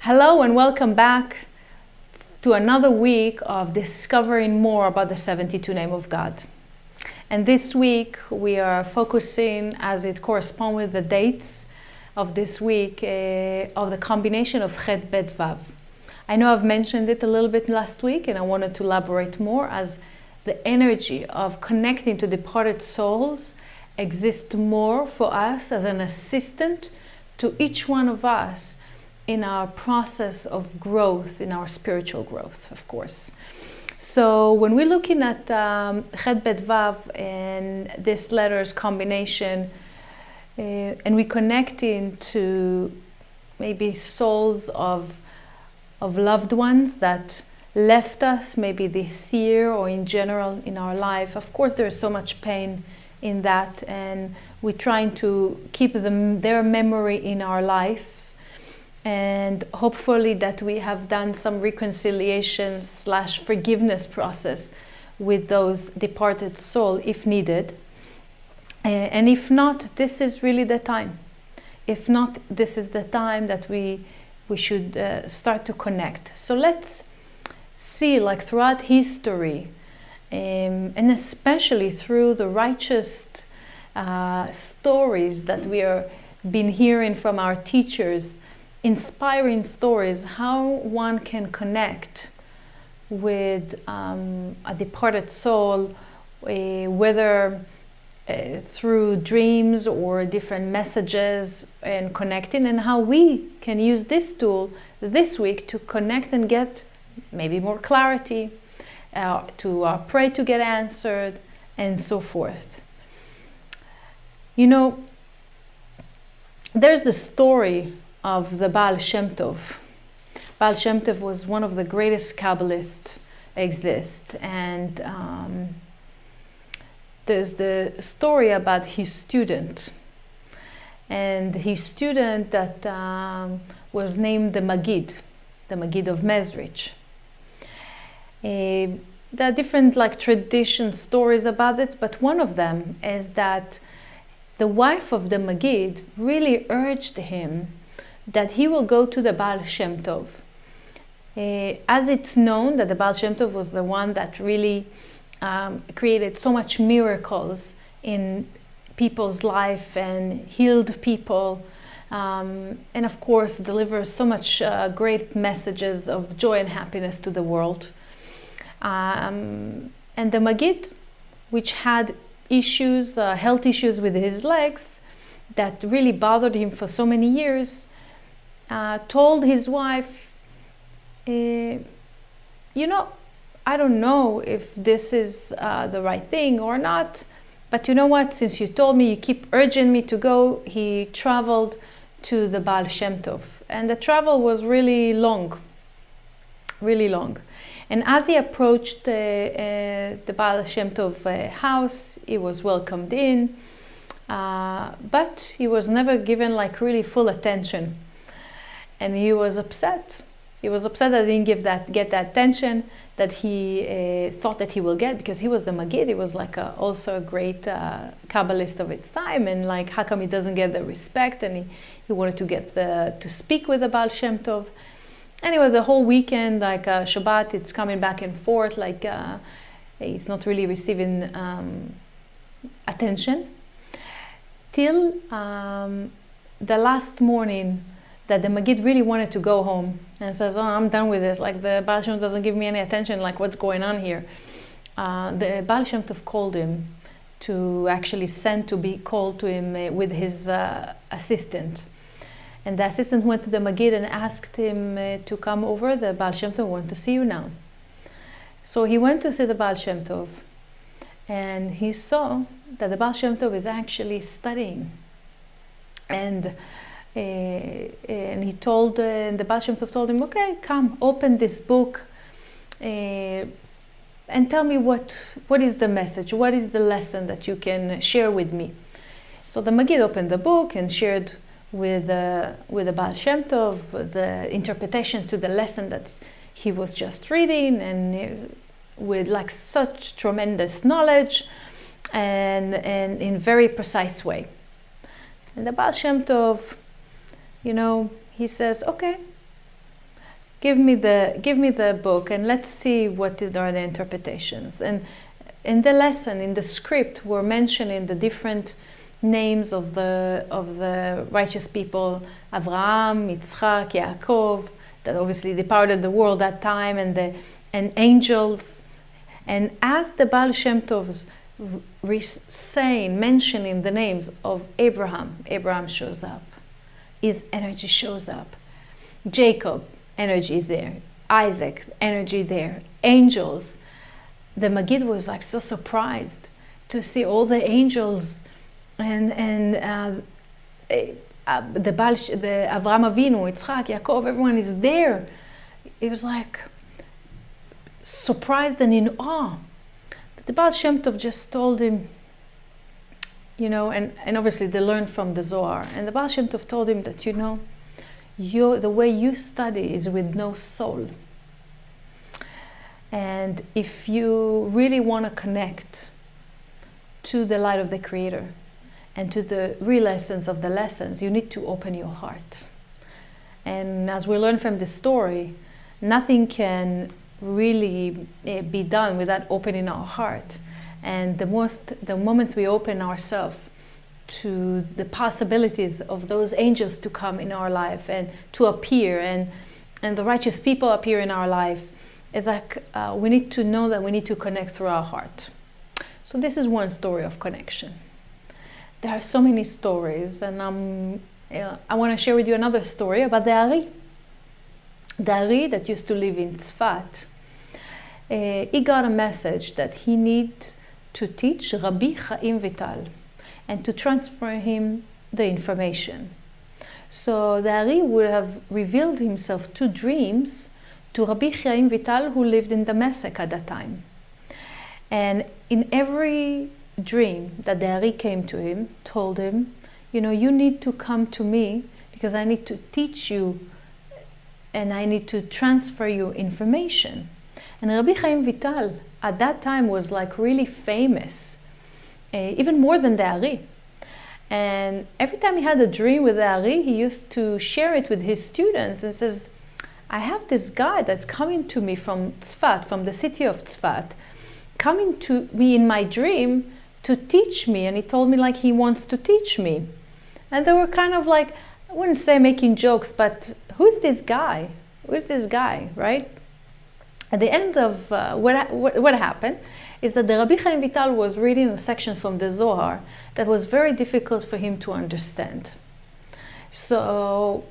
Hello and welcome back to another week of discovering more about the 72 name of God. And this week we are focusing, as it corresponds with the dates of this week, of the combination of ח.ב.ו. I know I've mentioned it a little bit last week and I wanted to elaborate more, as the energy of connecting to departed souls exists more for us as an assistant to each one of us in our process of growth, in our spiritual growth, of course. So when we're looking at ח.ב.ו and this letter's combination, and we're connecting to maybe souls of loved ones that left us maybe this year or in general in our life, of course there's so much pain in that, and we're trying to keep their memory in our life. And hopefully that we have done some reconciliation / forgiveness process with those departed souls if needed. And if not, this is really the time. If not, this is the time that we should start to connect. So let's see, like throughout history, and especially through the righteous stories that we are been hearing from our teachers, inspiring stories, how one can connect with a departed soul, whether through dreams or different messages, and connecting, and how we can use this tool this week to connect and get maybe more clarity, to pray to get answered, and so forth. You know, there's the story of the ח.ב.ו. ח.ב.ו was one of the greatest Kabbalists exist, and there's the story about his student, and his student that was named the Magid of Mezrich. There are different tradition stories about it, but one of them is that the wife of the Magid really urged him that he will go to the ח.ב.ו. As it's known that the ח.ב.ו was the one that really created so much miracles in people's life and healed people, and of course delivers so much great messages of joy and happiness to the world. And the Magid, which had issues, health issues with his legs that really bothered him for so many years, told his wife, I don't know if this is the right thing or not, but you know what, since you told me, you keep urging me to go. He traveled to the ח.ב.ו, and the travel was really long. And as he approached the ח.ב.ו house, he was welcomed in, but he was never given really full attention. And he was upset. He was upset that he didn't get that attention that he thought that he will get, because he was the Magid. He was also a great Kabbalist of its time, and how come he doesn't get the respect? And he wanted to get to speak with the ח.ב.ו. Anyway, the whole weekend, Shabbat, it's coming back and forth, he's not really receiving attention, till the last morning that the Magid really wanted to go home and says, I'm done with this. The ח.ב.ו doesn't give me any attention. What's going on here? The ח.ב.ו called him to actually send to be called to him with his assistant. And the assistant went to the Magid and asked him to come over. The ח.ב.ו wanted to see you now. So he went to see the ח.ב.ו, and he saw that the ח.ב.ו is actually studying. And he told, the ח.ב.ו told him, okay, come, open this book and tell me what is the message, what is the lesson that you can share with me. So the Magid opened the book and shared with the ח.ב.ו the interpretation to the lesson that he was just reading, and with such tremendous knowledge and in very precise way. And the ח.ב.ו, he says, okay, give me the book and let's see what are the interpretations. And in the lesson, in the script, we're mentioning the different names of the righteous people: Avraham, Yitzchak, Yaakov, that obviously departed the world that time, and angels. And as the Baal Shem Tov's mentioning the names of Abraham shows up. His energy shows up. Jacob, energy there. Isaac, energy there. Angels. The Magid was like so surprised to see all the angels and the Avraham Avinu, Yitzchak, Yaakov, everyone is there. He was like surprised and in awe. The Baal Shem Tov just told him, and obviously they learned from the Zohar. And the Baal Shem Tov told him that, the way you study is with no soul. And if you really want to connect to the light of the Creator and to the real essence of the lessons, you need to open your heart. And as we learn from the story, nothing can really be done without opening our heart. And the moment we open ourselves to the possibilities of those angels to come in our life and to appear, and the righteous people appear in our life, it's like we need to know that we need to connect through our heart. So this is one story of connection. There are so many stories, and I want to share with you another story about the Ari. The Ari that used to live in Tzfat, he got a message that he needs to teach Rabbi Chaim Vital and to transfer him the information. So the Ari would have revealed himself to dreams to Rabbi Chaim Vital, who lived in Damascus at that time. And in every dream that the Ari came to him, told him, you need to come to me because I need to teach you and I need to transfer you information. And Rabbi Chaim Vital at that time was like really famous, even more than the Ari. And every time he had a dream with the Ari, he used to share it with his students and says, I have this guy that's coming to me from Tzfat, from the city of Tzfat, coming to me in my dream to teach me. And he told me like he wants to teach me. And they were kind of like, I wouldn't say making jokes, but who's this guy? Who's this guy, right? At the end of what happened is that the Rabbi Chaim Vital was reading a section from the Zohar that was very difficult for him to understand. So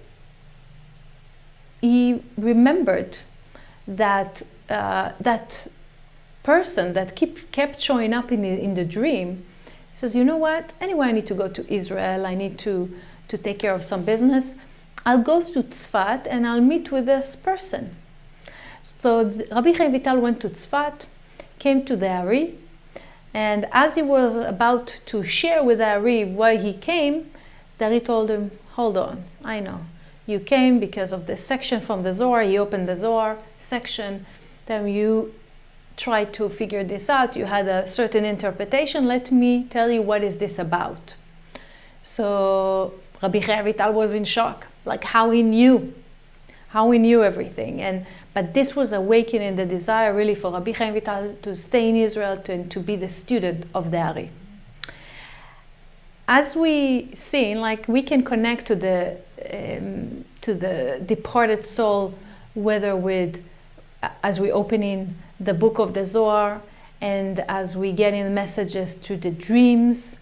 he remembered that that person that kept showing up in the dream. He says, you know what? Anyway, I need to go to Israel. I need to take care of some business. I'll go to Tzfat and I'll meet with this person. So Rabbi Chaim Vital went to Tzfat, came to the Ari, and as he was about to share with the Ari why he came, the Ari told him, hold on, I know. You came because of this section from the Zohar. He opened the Zohar section. Then you tried to figure this out. You had a certain interpretation. Let me tell you what is this about. So Rabbi Chaim Vital was in shock, like how he knew everything. But this was awakening the desire really for Rabbi Chaim Vital to stay in Israel and to be the student of the Ari. As we see, like we can connect to the departed soul, whether as we open in the book of the Zohar and as we get in messages through the dreams,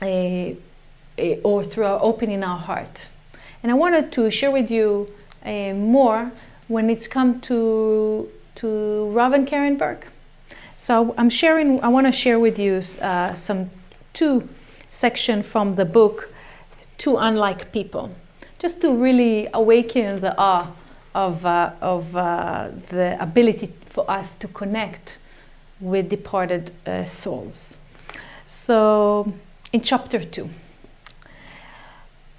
or through opening our heart. And I wanted to share with you more when it's come to Rav and Karen Berg. So I want to share with you some two sections from the book, Two Unlike People, just to really awaken the awe of the ability for us to connect with departed souls. So in chapter 2,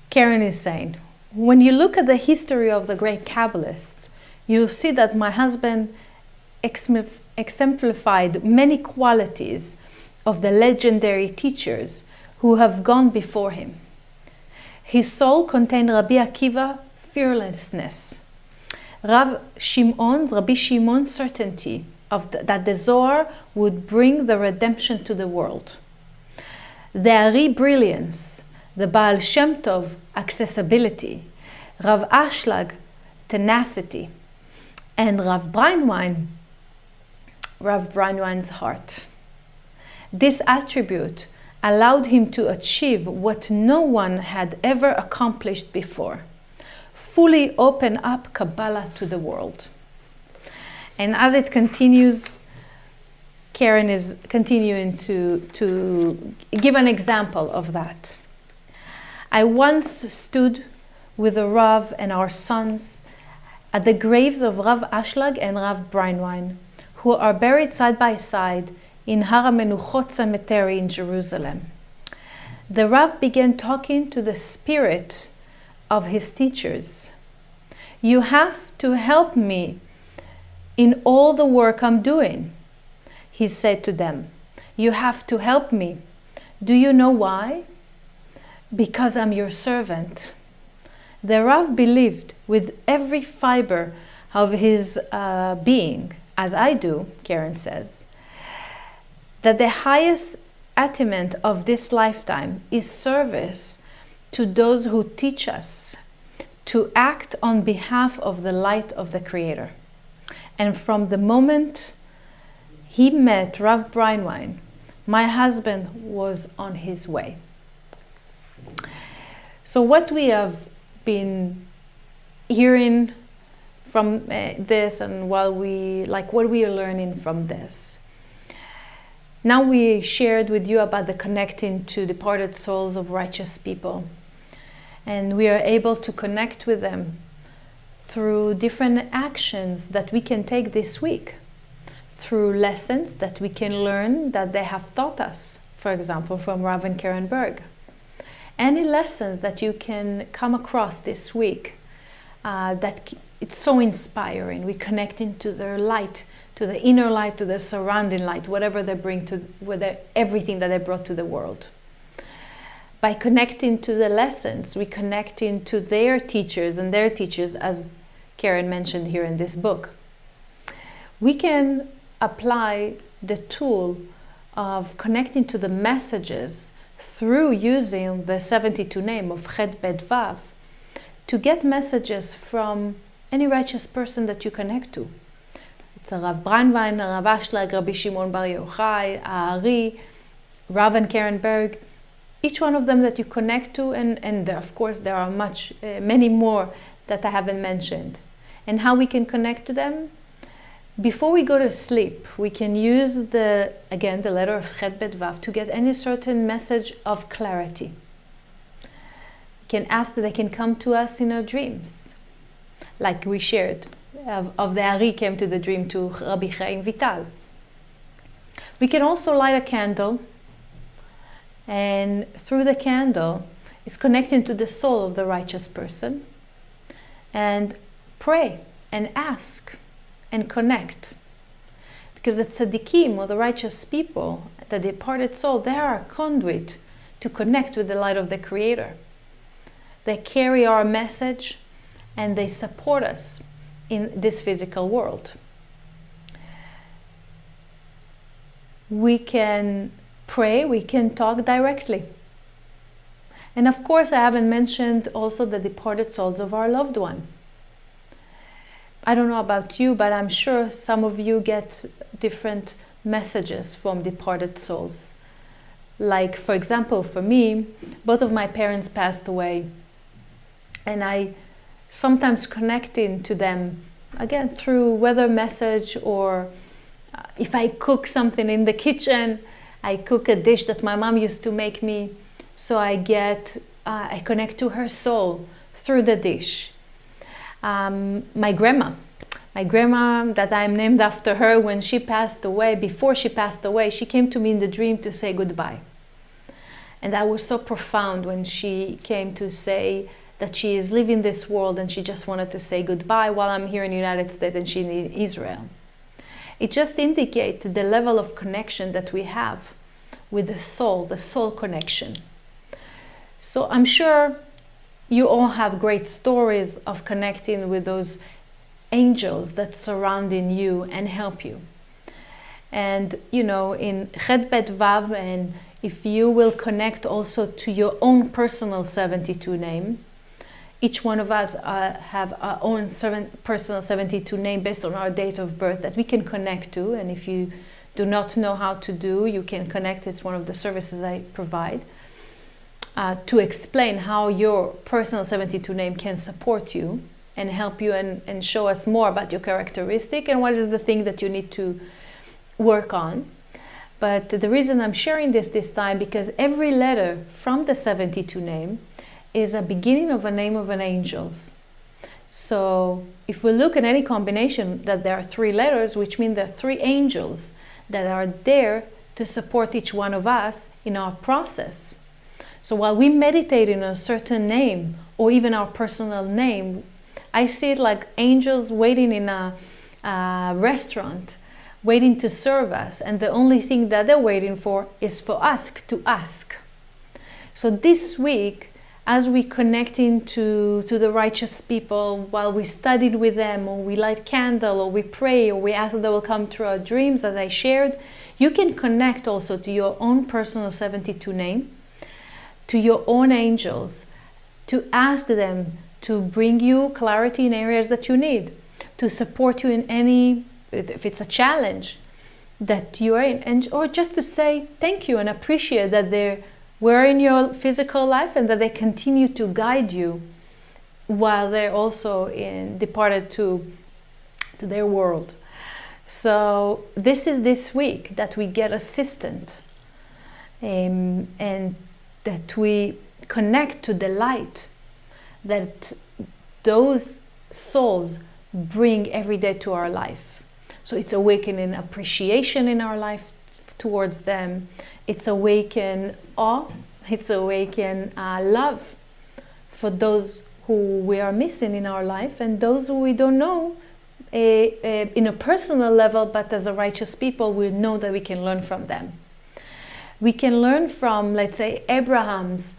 Karen is saying, when you look at the history of the great Kabbalists, you'll see that my husband exemplified many qualities of the legendary teachers who have gone before him. His soul contained Rabbi Akiva's fearlessness, Rabbi Shimon's certainty that the Zohar would bring the redemption to the world. The Ari brilliance, the Baal Shem Tov accessibility, Rav Ashlag tenacity, and Rav Breinwein's heart. This attribute allowed him to achieve what no one had ever accomplished before: fully open up Kabbalah to the world. And as it continues, Karen is continuing to give an example of that. I once stood with a Rav and our sons at the graves of Rav Ashlag and Rav Breinwein, who are buried side by side in Har HaMenuchot Cemetery in Jerusalem. The Rav began talking to the spirit of his teachers. "You have to help me in all the work I'm doing," he said to them. "You have to help me. Do you know why? Because I'm your servant." The Rav believed with every fiber of his being, as I do, Karen says, that the highest attainment of this lifetime is service to those who teach us to act on behalf of the light of the Creator. And from the moment he met Rav Breinwein, my husband was on his way. So what we have been hearing from this, and what we are learning from this. Now we shared with you about the connecting to departed souls of righteous people. And we are able to connect with them through different actions that we can take this week, through lessons that we can learn that they have taught us, for example, from Rav and Karen Berg. Any lessons that you can come across this week that it's so inspiring. We connect into their light, to the inner light, to the surrounding light, whatever they bring everything that they brought to the world. By connecting to the lessons, we connect into their teachers and their teachers, as Karen mentioned here in this book. We can apply the tool of connecting to the messages through using the 72 name of ח.ב.ו to get messages from any righteous person that you connect to. It's a Rav Breinwein, Rav Ashlag, Rabbi Shimon Bar Yochai, Ari, Rav and Karen Berg. Each one of them that you connect to, and of course there are many more that I haven't mentioned. And how we can connect to them? Before we go to sleep, we can use the letter of ח.ב.ו to get any certain message of clarity. We can ask that they can come to us in our dreams, like we shared of the Ari came to the dream to Rabbi Chaim Vital. We can also light a candle, and through the candle, it's connecting to the soul of the righteous person, and pray and ask and connect. Because the tzaddikim, or the righteous people, the departed soul, they are a conduit to connect with the light of the Creator. They carry our message and they support us in this physical world. We can pray, we can talk directly. And of course, I haven't mentioned also the departed souls of our loved one. I don't know about you, but I'm sure some of you get different messages from departed souls. Like, for example, for me, both of my parents passed away, and I sometimes connecting to them, again, through weather message, or if I cook something in the kitchen, I cook a dish that my mom used to make me, so I connect to her soul through the dish. My grandma that I'm named after her, when she passed away, before she passed away, she came to me in the dream to say goodbye. And that was so profound when she came to say that she is leaving this world and she just wanted to say goodbye while I'm here in the United States and she's in Israel. It just indicates the level of connection that we have with the soul connection. So I'm sure you all have great stories of connecting with those angels that surrounding you and help you. And you know, in ח.ב.ו, and if you will connect also to your own personal 72 name, each one of us have our own personal 72 name based on our date of birth that we can connect to. And if you do not know how to do, you can connect. It's one of the services I provide to explain how your personal 72 name can support you and help you and show us more about your characteristic and what is the thing that you need to work on. But the reason I'm sharing this time, because every letter from the 72 name is a beginning of a name of an angel. So if we look at any combination that there are 3 letters, which means there are 3 angels that are there to support each one of us in our process. So while we meditate in a certain name or even our personal name, I see it like angels waiting in a restaurant, waiting to serve us, and the only thing that they're waiting for is for us to ask. So this week, as we connecting to the righteous people, while we studied with them, or we light candle, or we pray, or we ask that they will come through our dreams, as I shared, you can connect also to your own personal 72 name, to your own angels, to ask them to bring you clarity in areas that you need, to support you in any, if it's a challenge that you are in, and or just to say thank you and appreciate that they're were in your physical life and that they continue to guide you while they're also departed to their world. So this is this week that we get assistant and that we connect to the light that those souls bring every day to our life. So it's awakening appreciation in our life towards them. It's awaken awe, it's awaken love for those who we are missing in our life and those who we don't know in a personal level, but as a righteous people, we know that we can learn from them. We can learn from, let's say, Abraham's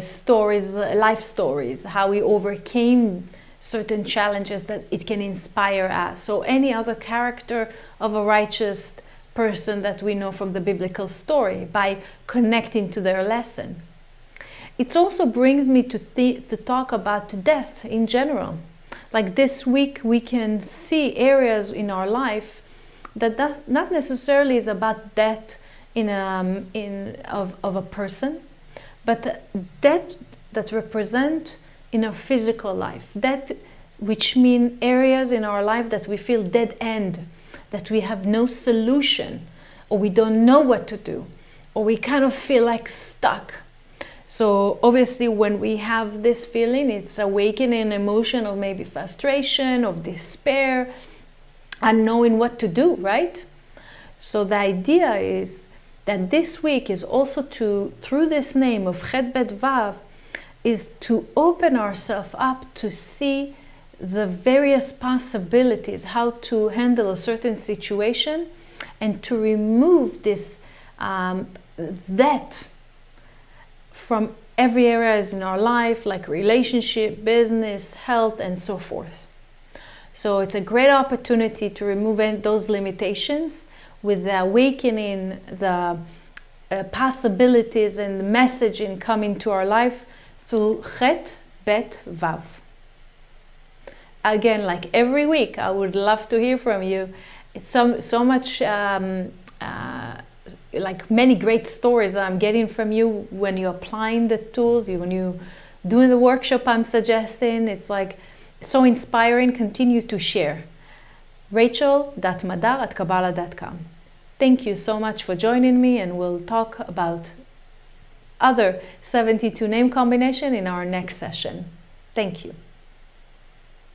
stories, life stories, how he overcame certain challenges, that it can inspire us. So any other character of a righteous person that we know from the biblical story, by connecting to their lesson. It also brings me to talk about death in general. Like this week, we can see areas in our life that not necessarily is about death of a person, but death that represent in our physical life. Death, which mean areas in our life that we feel dead end, that we have no solution, or we don't know what to do, or we kind of feel like stuck. So obviously when we have this feeling, it's awakening emotion of maybe frustration, of despair, and knowing what to do, right? So the idea is that this week is also through this name of ח.ב.ו, is to open ourselves up to see the various possibilities, how to handle a certain situation, and to remove this debt from every areas in our life, like relationship, business, health, and so forth. So it's a great opportunity to remove those limitations with the awakening, the possibilities and the messaging coming to our life through ח.ב.ו. Again, like every week, I would love to hear from you. It's so much, like many great stories that I'm getting from you when you're applying the tools, when you're doing the workshop I'm suggesting. It's like so inspiring. Continue to share. Rachel.Madar@kabbalah.com. Thank you so much for joining me, and we'll talk about other 72 name combination in our next session. Thank you.